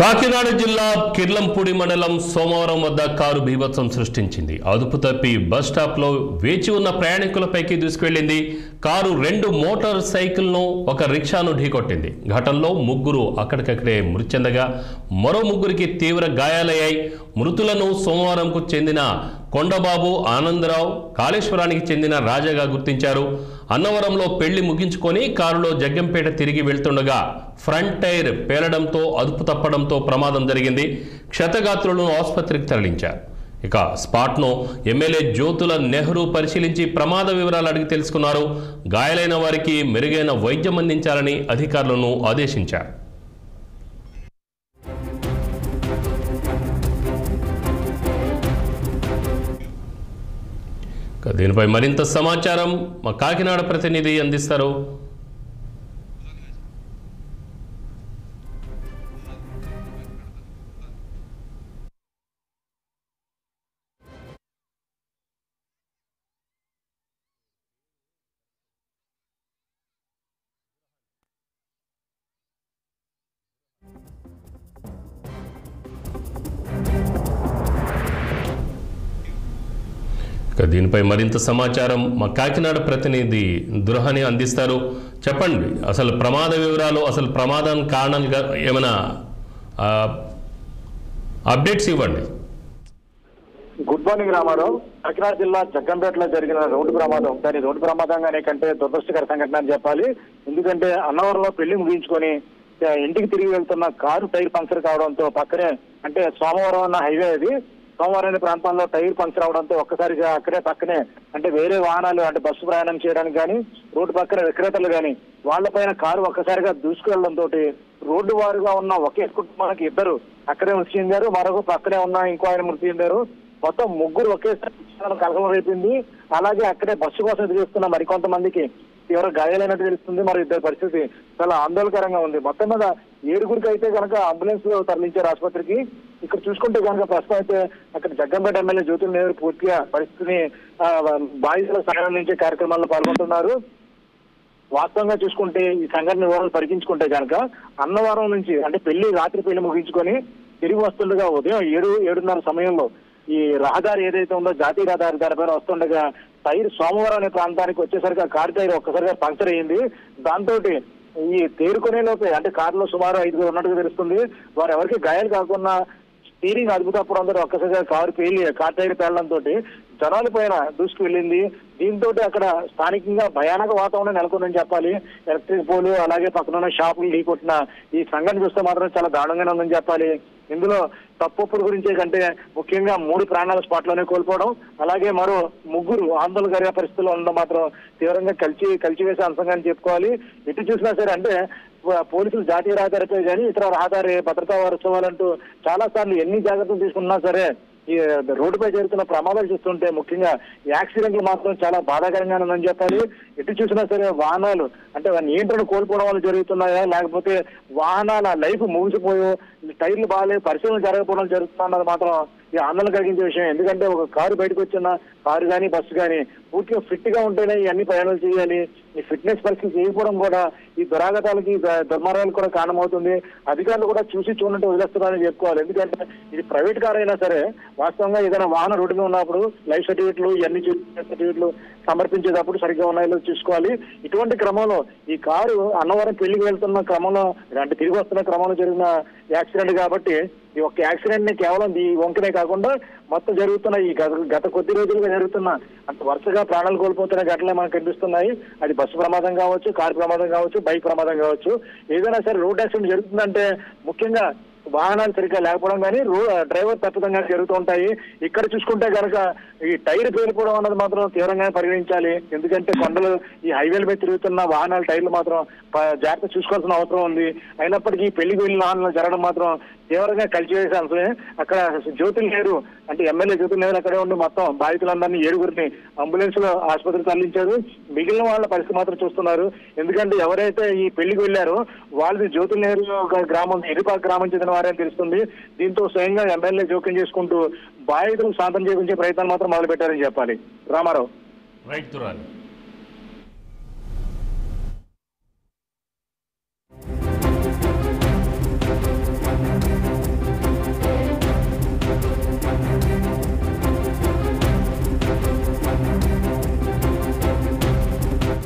కాకినాడ జిల్లా కిర్లంపూడి మండలం సోమవారం వద్ద కారు బీభత్సం సృష్టించింది. అదుపు తప్పి బస్ స్టాప్లో వేచి ఉన్న ప్రయాణికులపైకి దూసుకెళ్లింది. కారు 2 మోటార్ సైకిల్ను ఒక రిక్షాను ఢీకొట్టింది. ఘటనలో 3 అక్కడికక్కడే మృతి చెందగా మరో 3కి తీవ్ర గాయాలయ్యాయి. మృతులను సోమవారంకు చెందిన కొండబాబు, ఆనందరావు, కాళేశ్వరానికి చెందిన రాజాగా గుర్తించారు. అన్నవరంలో పెళ్లి ముగించుకొని కారులో జగ్గంపేట తిరిగి వెళ్తుండగా ఫ్రంట్ టైర్ పేలడంతో అదుపు తప్పడంతో ప్రమాదం జరిగింది. క్షతగాత్రులను ఆసుపత్రికి తరలించారు. ఇక స్పాట్ను ఎమ్మెల్యే జ్యోతుల నెహ్రూ పరిశీలించి ప్రమాద వివరాలు అడిగి తెలుసుకున్నారు. గాయాలైన వారికి మెరుగైన వైద్యం అందించాలని అధికారులను ఆదేశించారు. దీనిపై మరింత సమాచారం మా కాకినాడ ప్రతినిధి అందిస్తారు. దీనిపై మరింత సమాచారం మా కాకినాడ ప్రతినిధి దుర్హాని అందిస్తారు. చెప్పండి, అసలు ప్రమాద వివరాలు, అసలు ప్రమాదం కారణంగా ఏమైనా అప్డేట్స్ ఇవ్వండి. Good morning Ramarao. కాకినాడ జిల్లా జగ్గంపేటలో జరిగిన రోడ్డు ప్రమాదం, దాని రోడ్డు ప్రమాదంగానే కంటే దురదృష్టకర సంఘటన అని చెప్పాలి. ఎందుకంటే అన్నవరంలో పెళ్లి ముగించుకొని ఇంటికి తిరిగి వెళ్తున్న కారు టైర్ పంక్చర్ కావడంతో పక్కనే, అంటే సోమవారం అన్న హైవే అది, సోమవారం అనే ప్రాంతంలో టైర్ పంక్చర్ అవడంతో ఒక్కసారిగా అక్కడే పక్కనే, అంటే వేరే వాహనాలు, అంటే బస్సు ప్రయాణం చేయడానికి కానీ రోడ్డు పక్కన విక్రేతలు కానీ వాళ్లపైన కారు ఒక్కసారిగా దూసుకెళ్లడంతో రోడ్డు వారుగా ఉన్న ఒకే కుటుంబానికి 2 అక్కడే మృతి చెందారు. మరొక పక్కనే ఉన్న ఇంకో ఆయన మృతి చెందారు. మొత్తం 3 ఒకేసారి కలకలం రేపింది. అలాగే అక్కడే బస్సు కోసం ఎదురుస్తున్న మరికొంతమందికి తీవ్ర గాయాలైనట్టు తెలుస్తుంది. మరి 2 పరిస్థితి చాలా ఆందోళనకరంగా ఉంది. మొత్తం మీద 7 అయితే కనుక అంబులెన్స్ లో తరలించారు ఆసుపత్రికి. ఇక్కడ చూసుకుంటే కనుక ప్రస్తుతం అయితే అక్కడ జగ్గంపేట ఎమ్మెల్యే జ్యోతుల నెహ్రూ పూర్తిగా పరిస్థితిని బాధితుల సంబంధించే కార్యక్రమాల్లో పాల్గొంటున్నారు. వాస్తవంగా చూసుకుంటే ఈ సంఘటన వివరాలు పరికించుకుంటే కనుక అన్నవరం నుంచి, అంటే రాత్రి పెళ్లి ముగించుకొని తిరిగి వస్తుండగా ఉదయం 7:30 సమయంలో ఈ రహదారి ఏదైతే ఉందో జాతీయ రహదారి దానిపైన వస్తుండగా టైర్ సోమవారం అనే ప్రాంతానికి వచ్చేసరికి ఆ కారు టైర్ ఒక్కసారిగా పంక్చర్ అయ్యింది. దాంతో ఈ తేరుకునే లోపే, అంటే కారులో సుమారు 5 ఉన్నట్టుగా తెలుస్తుంది. వారు ఎవరికి గాయాలు కాకుండా స్టీరింగ్ అదుపు తప్పడంతో ఒక్కసారిగా కారు టైర్ పేలడంతో జనాల పైన దూసుకు వెళ్ళింది. దీంతో అక్కడ స్థానికంగా భయానక వాతావరణం నెలకొందని చెప్పాలి. ఎలక్ట్రిక్ పోలు, అలాగే పక్కన షాపులు ఢీకొట్టిన ఈ సంఘటన చూస్తే మాత్రం చాలా దారుణంగానే ఉందని చెప్పాలి. ఇందులో తప్పుల గురించే కంటే ముఖ్యంగా 3 ప్రాణాల స్పాట్ లోనే కోల్పోవడం, అలాగే మరో 3 ఆందోళనకర పరిస్థితుల్లో ఉండడం మాత్రం తీవ్రంగా కలిచివేసే అంశంగా చెప్పుకోవాలి. ఎటు చూసినా సరే, అంటే పోలీసులు జాతీయ రహదారిపై కానీ ఇతర రహదారి భద్రతా వారోత్సవాలంటూ చాలా సార్లు ఎన్ని జాగ్రత్తలు తీసుకున్నా సరే ఈ రోడ్డుపై జరుగుతున్న ప్రమాదాలు చూస్తుంటే ముఖ్యంగా యాక్సిడెంట్లు మాత్రం చాలా బాధాకరంగా ఉందని చెప్పాలి. ఎటు చూసినా సరే వాహనాలు, అంటే నియంత్రణ కోల్పోవడం వల్ల జరుగుతున్నాయా, లేకపోతే వాహనాల లైఫ్ ముగిసిపోయో టైర్లు బాగాలే పరిశీలన జరగకపోవడం జరుగుతున్నది మాత్రం ఈ ఆందోళన కలిగించే విషయం. ఎందుకంటే ఒక కారు బయటకు వచ్చిన కారు కానీ బస్సు కానీ పూర్తిగా ఫిట్ గా ఉంటేనే ఇవన్నీ ప్రయాణాలు చేయాలి. ఈ ఫిట్నెస్ పరిస్థితి చేయకపోవడం కూడా ఈ దురాగతాలకి, దుర్మార్గాలకు కూడా కారణమవుతుంది. అధికారులు కూడా చూడనట్టు వదిలేస్తున్నారని చెప్పుకోవాలి. ఎందుకంటే ఇది ప్రైవేట్ కార్ అయినా సరే వాస్తవంగా ఏదైనా వాహనం రోడ్డు మీద ఉన్నప్పుడు లైఫ్ సర్టిఫికెట్లు, ఇవన్నీ సర్టిఫికెట్లు సమర్పించేటప్పుడు సరిగ్గా ఉన్నాయో చూసుకోవాలి. ఇటువంటి క్రమంలో ఈ కారు అన్నవరం పెళ్లికి వెళ్తున్న క్రమంలో, అంటే తిరిగి వస్తున్న క్రమంలో జరిగిన యాక్సిడెంట్ కాబట్టి ఈ ఒక్క యాక్సిడెంట్ ని కేవలం ఈ వంకనే కాకుండా మొత్తం జరుగుతున్న ఈ గత కొద్ది రోజులుగా జరుగుతున్న అంటే వరుసగా ప్రాణాలు కోల్పోతున్న ఘటనలే మనకు కనిపిస్తున్నాయి. అది బస్సు ప్రమాదం కావచ్చు, కారు ప్రమాదం కావచ్చు, బైక్ ప్రమాదం కావచ్చు. ఏదైనా సరే రోడ్ యాక్సిడెంట్ జరుగుతుందంటే ముఖ్యంగా వాహనాలు సరిగ్గా లేకపోవడం కానీ డ్రైవర్ తప్పిదంగా జరుగుతూ ఉంటాయి. ఇక్కడ చూసుకుంటే కనుక ఈ టైర్ పేలిపోవడం అన్నది మాత్రం తీవ్రంగా పరిగణించాలి. ఎందుకంటే కొండలు, ఈ హైవేల మీద తిరుగుతున్న వాహనాల టైర్లు మాత్రం జాగ్రత్త చూసుకోవాల్సిన అవసరం ఉంది. అయినప్పటికీ పెళ్లికి వెళ్ళిన వాహనాలు జరగడం మాత్రం తీవ్రంగా కలిసివేసే అంశమే. అక్కడ జ్యోతుల నెహ్రూ, అంటే ఎమ్మెల్యే జ్యోతుల నెహ్రూ అక్కడే ఉండి మొత్తం బాధితులందరినీ 7 అంబులెన్స్ లో ఆసుపత్రికి తరలించారు. మిగిలిన వాళ్ళ పరిస్థితి మాత్రం చూస్తున్నారు. ఎందుకంటే ఎవరైతే ఈ పెళ్లికి వెళ్లారో వాళ్ళది జ్యోతుల నెహ్రూ గ్రామం, ఎరిపాక గ్రామం చెందిన వారని తెలుస్తుంది. దీంతో స్వయంగా ఎమ్మెల్యే జోక్యం చేసుకుంటూ బాధితులకు శాంతం చేయించే ప్రయత్నాలు మాత్రం మొదలు పెట్టారని చెప్పాలి. రామారావు. రైట్ దురాని.